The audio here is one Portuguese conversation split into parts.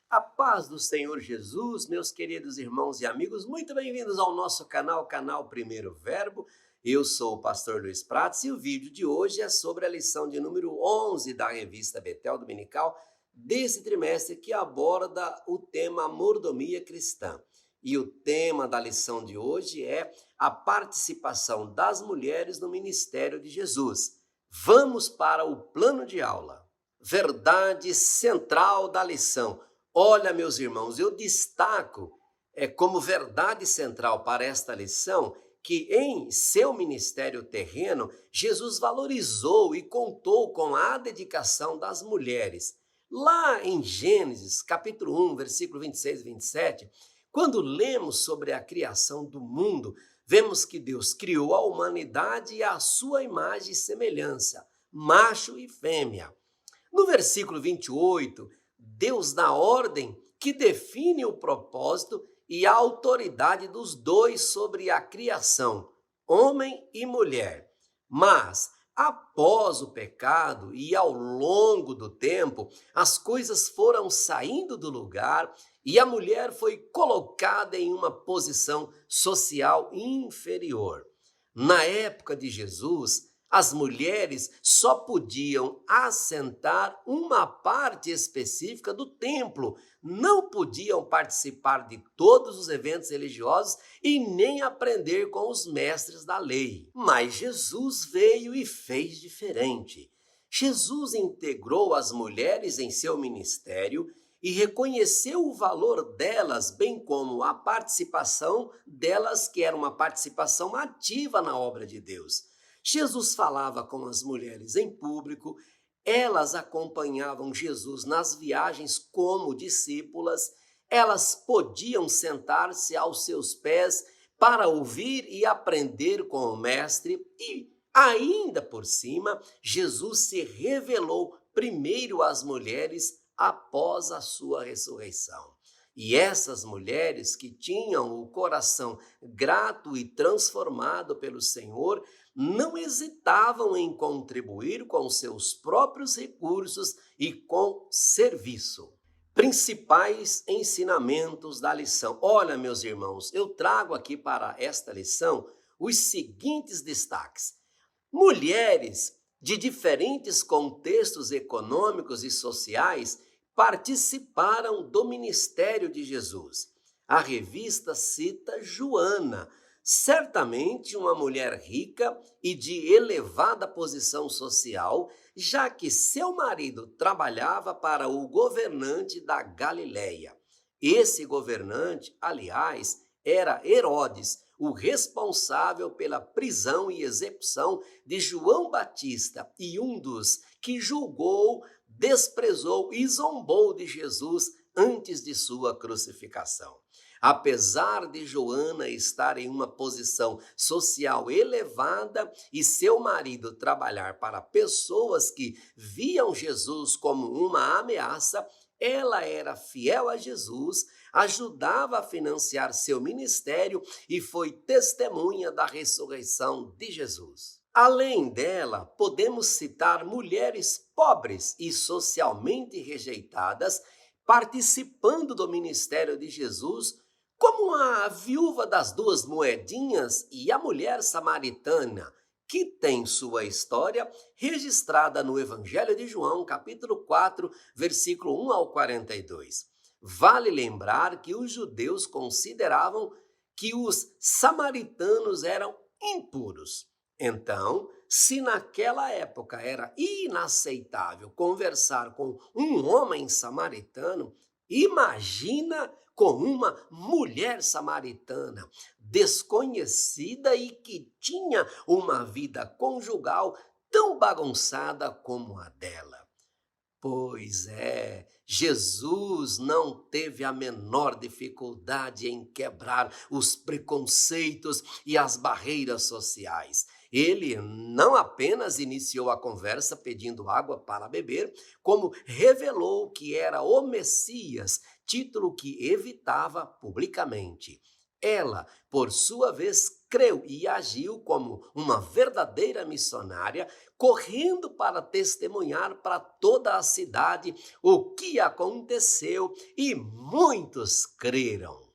A paz do Senhor Jesus, meus queridos irmãos e amigos, muito bem-vindos ao nosso canal, canal Primeiro Verbo. Eu sou o pastor Luiz Prates e o vídeo de hoje é sobre a lição de número 11 da revista Betel Dominical desse trimestre que aborda o tema mordomia cristã. E o tema da lição de hoje é a participação das mulheres no ministério de Jesus. Vamos para o plano de aula. Verdade central da lição. Olha, meus irmãos, eu destaco como verdade central para esta lição que em seu ministério terreno, Jesus valorizou e contou com a dedicação das mulheres. Lá em Gênesis, capítulo 1, versículo 26 e 27, quando lemos sobre a criação do mundo, vemos que Deus criou a humanidade à sua imagem e semelhança, macho e fêmea. No versículo 28, Deus dá ordem que define o propósito e a autoridade dos dois sobre a criação, homem e mulher. Mas, após o pecado e ao longo do tempo, as coisas foram saindo do lugar e a mulher foi colocada em uma posição social inferior. Na época de Jesus, as mulheres só podiam assentar uma parte específica do templo, não podiam participar de todos os eventos religiosos e nem aprender com os mestres da lei. Mas Jesus veio e fez diferente. Jesus integrou as mulheres em seu ministério e reconheceu o valor delas, bem como a participação delas, que era uma participação ativa na obra de Deus. Jesus falava com as mulheres em público, elas acompanhavam Jesus nas viagens como discípulas, elas podiam sentar-se aos seus pés para ouvir e aprender com o Mestre e, ainda por cima, Jesus se revelou primeiro às mulheres após a sua ressurreição. E essas mulheres que tinham o coração grato e transformado pelo Senhor, não hesitavam em contribuir com seus próprios recursos e com serviço. Principais ensinamentos da lição. Olha, meus irmãos, eu trago aqui para esta lição os seguintes destaques. Mulheres de diferentes contextos econômicos e sociais participaram do ministério de Jesus. A revista cita Joana, certamente uma mulher rica e de elevada posição social, já que seu marido trabalhava para o governante da Galileia. Esse governante, aliás, era Herodes, o responsável pela prisão e execução de João Batista e um dos que julgou, desprezou e zombou de Jesus antes de sua crucificação. Apesar de Joana estar em uma posição social elevada e seu marido trabalhar para pessoas que viam Jesus como uma ameaça, ela era fiel a Jesus, ajudava a financiar seu ministério e foi testemunha da ressurreição de Jesus. Além dela, podemos citar mulheres pobres e socialmente rejeitadas participando do ministério de Jesus, como a viúva das duas moedinhas e a mulher samaritana, que tem sua história registrada no Evangelho de João, capítulo 4, versículo 1 ao 42. Vale lembrar que os judeus consideravam que os samaritanos eram impuros. Então, se naquela época era inaceitável conversar com um homem samaritano, imagina com uma mulher samaritana, desconhecida e que tinha uma vida conjugal tão bagunçada como a dela. Pois é, Jesus não teve a menor dificuldade em quebrar os preconceitos e as barreiras sociais. Ele não apenas iniciou a conversa pedindo água para beber, como revelou que era o Messias, título que evitava publicamente. Ela, por sua vez, creu e agiu como uma verdadeira missionária, correndo para testemunhar para toda a cidade o que aconteceu e muitos creram.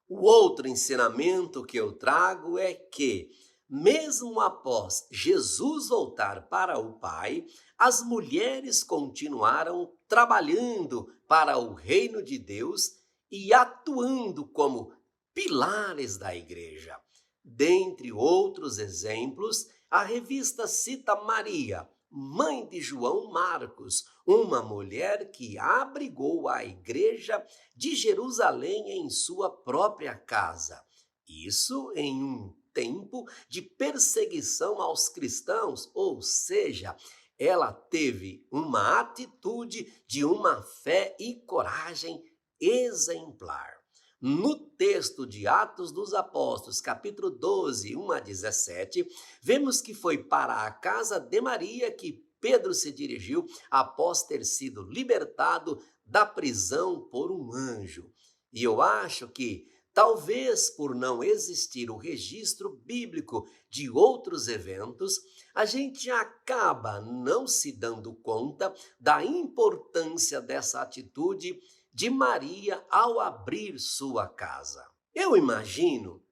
O outro ensinamento que eu trago é que, mesmo após Jesus voltar para o Pai, as mulheres continuaram trabalhando para o reino de Deus e atuando como pilares da igreja. Dentre outros exemplos, a revista cita Maria, mãe de João Marcos, uma mulher que abrigou a igreja de Jerusalém em sua própria casa. Isso em um tempo de perseguição aos cristãos, ou seja, ela teve uma atitude de uma fé e coragem exemplar. No texto de Atos dos Apóstolos, capítulo 12, 1 a 17, vemos que foi para a casa de Maria que Pedro se dirigiu após ter sido libertado da prisão por um anjo. E eu acho que, talvez por não existir o registro bíblico de outros eventos, a gente acaba não se dando conta da importância dessa atitude de Maria ao abrir sua casa. Eu imagino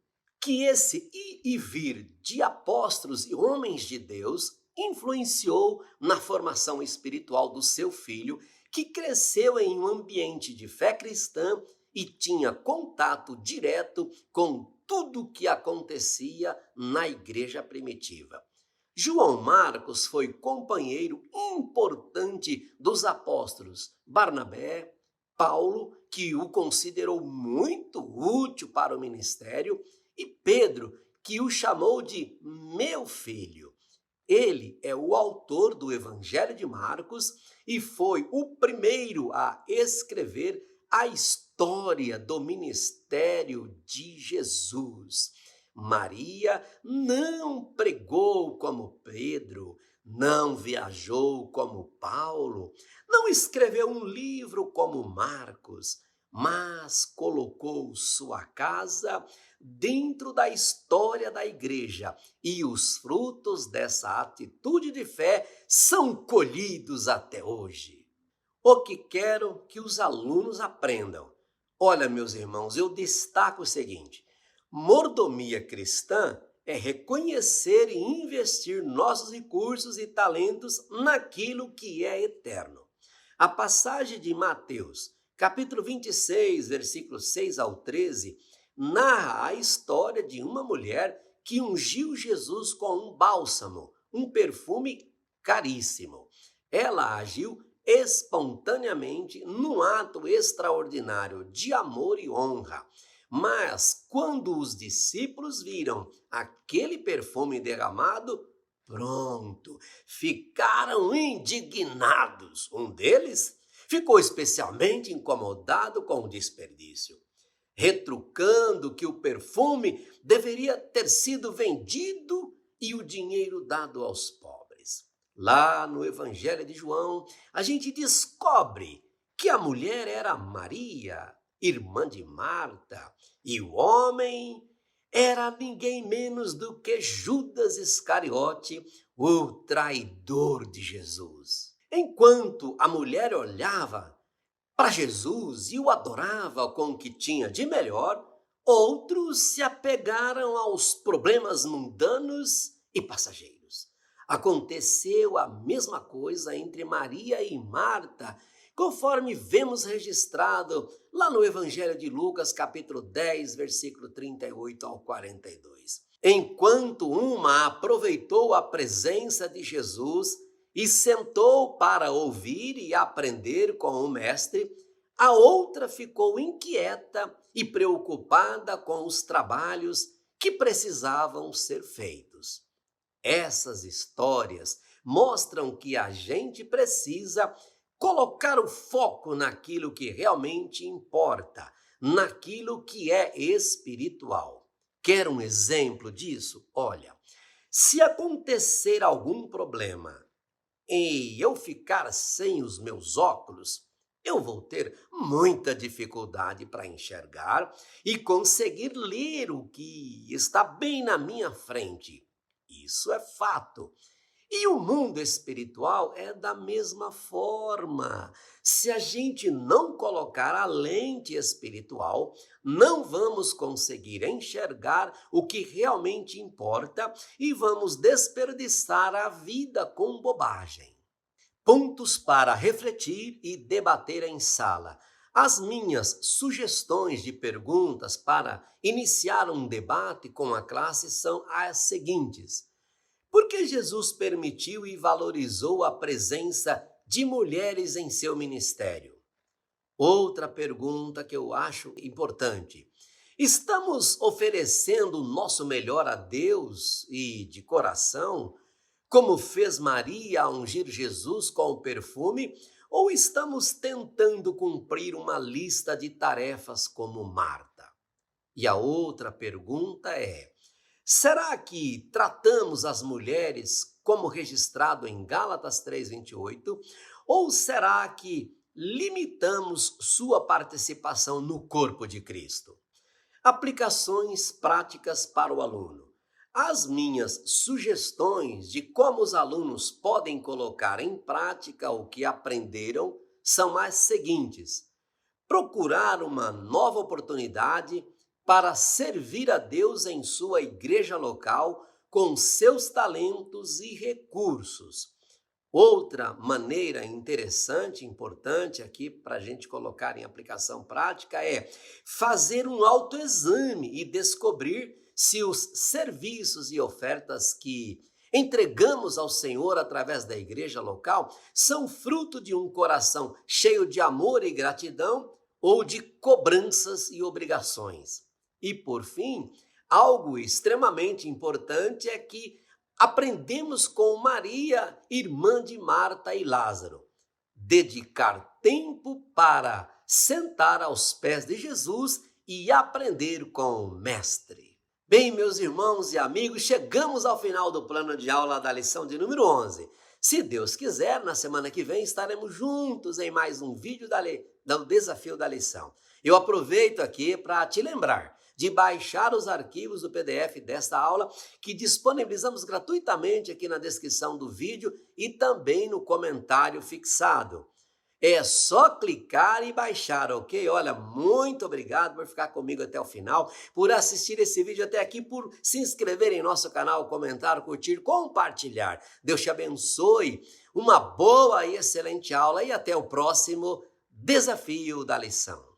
que esse ir e vir de apóstolos e homens de Deus influenciou na formação espiritual do seu filho, que cresceu em um ambiente de fé cristã e tinha contato direto com tudo o que acontecia na igreja primitiva. João Marcos foi companheiro importante dos apóstolos Barnabé, Paulo, que o considerou muito útil para o ministério, e Pedro, que o chamou de meu filho. Ele é o autor do Evangelho de Marcos e foi o primeiro a escrever a história do ministério de Jesus. Maria não pregou como Pedro, não viajou como Paulo, não escreveu um livro como Marcos, mas colocou sua casa dentro da história da igreja, e os frutos dessa atitude de fé são colhidos até hoje. O que quero que os alunos aprendam? Olha, meus irmãos, eu destaco o seguinte: mordomia cristã é reconhecer e investir nossos recursos e talentos naquilo que é eterno. A passagem de Mateus, capítulo 26, versículos 6 ao 13, narra a história de uma mulher que ungiu Jesus com um bálsamo, um perfume caríssimo. Ela agiu espontaneamente num ato extraordinário de amor e honra. Mas quando os discípulos viram aquele perfume derramado, pronto, ficaram indignados. Um deles ficou especialmente incomodado com o desperdício, retrucando que o perfume deveria ter sido vendido e o dinheiro dado aos pobres. Lá no Evangelho de João, a gente descobre que a mulher era Maria, irmã de Marta, e o homem era ninguém menos do que Judas Iscariote, o traidor de Jesus. Enquanto a mulher olhava para Jesus e o adorava com o que tinha de melhor, outros se apegaram aos problemas mundanos e passageiros. Aconteceu a mesma coisa entre Maria e Marta, conforme vemos registrado lá no Evangelho de Lucas, capítulo 10, versículo 38 ao 42. Enquanto uma aproveitou a presença de Jesus e sentou para ouvir e aprender com o mestre, a outra ficou inquieta e preocupada com os trabalhos que precisavam ser feitos. Essas histórias mostram que a gente precisa colocar o foco naquilo que realmente importa, naquilo que é espiritual. Quer um exemplo disso? Olha, se acontecer algum problema e eu ficar sem os meus óculos, eu vou ter muita dificuldade para enxergar e conseguir ler o que está bem na minha frente. Isso é fato. E o mundo espiritual é da mesma forma. Se a gente não colocar a lente espiritual, não vamos conseguir enxergar o que realmente importa e vamos desperdiçar a vida com bobagem. Pontos para refletir e debater em sala. As minhas sugestões de perguntas para iniciar um debate com a classe são as seguintes. Por que Jesus permitiu e valorizou a presença de mulheres em seu ministério? Outra pergunta que eu acho importante. Estamos oferecendo o nosso melhor a Deus e de coração, como fez Maria ao ungir Jesus com o perfume, ou estamos tentando cumprir uma lista de tarefas como Marta? E a outra pergunta é: será que tratamos as mulheres como registrado em Gálatas 3:28, ou será que limitamos sua participação no corpo de Cristo? Aplicações práticas para o aluno. As minhas sugestões de como os alunos podem colocar em prática o que aprenderam são as seguintes: procurar uma nova oportunidade para servir a Deus em sua igreja local com seus talentos e recursos. Outra maneira interessante, importante aqui para a gente colocar em aplicação prática é fazer um autoexame e descobrir se os serviços e ofertas que entregamos ao Senhor através da igreja local são fruto de um coração cheio de amor e gratidão ou de cobranças e obrigações. E, por fim, algo extremamente importante é que aprendemos com Maria, irmã de Marta e Lázaro, dedicar tempo para sentar aos pés de Jesus e aprender com o Mestre. Bem, meus irmãos e amigos, chegamos ao final do plano de aula da lição de número 11. Se Deus quiser, na semana que vem estaremos juntos em mais um vídeo do desafio da lição. Eu aproveito aqui para te lembrar de baixar os arquivos do PDF desta aula, que disponibilizamos gratuitamente aqui na descrição do vídeo e também no comentário fixado. É só clicar e baixar, ok? Olha, muito obrigado por ficar comigo até o final, por assistir esse vídeo até aqui, por se inscrever em nosso canal, comentar, curtir, compartilhar. Deus te abençoe, uma boa e excelente aula e até o próximo desafio da lição.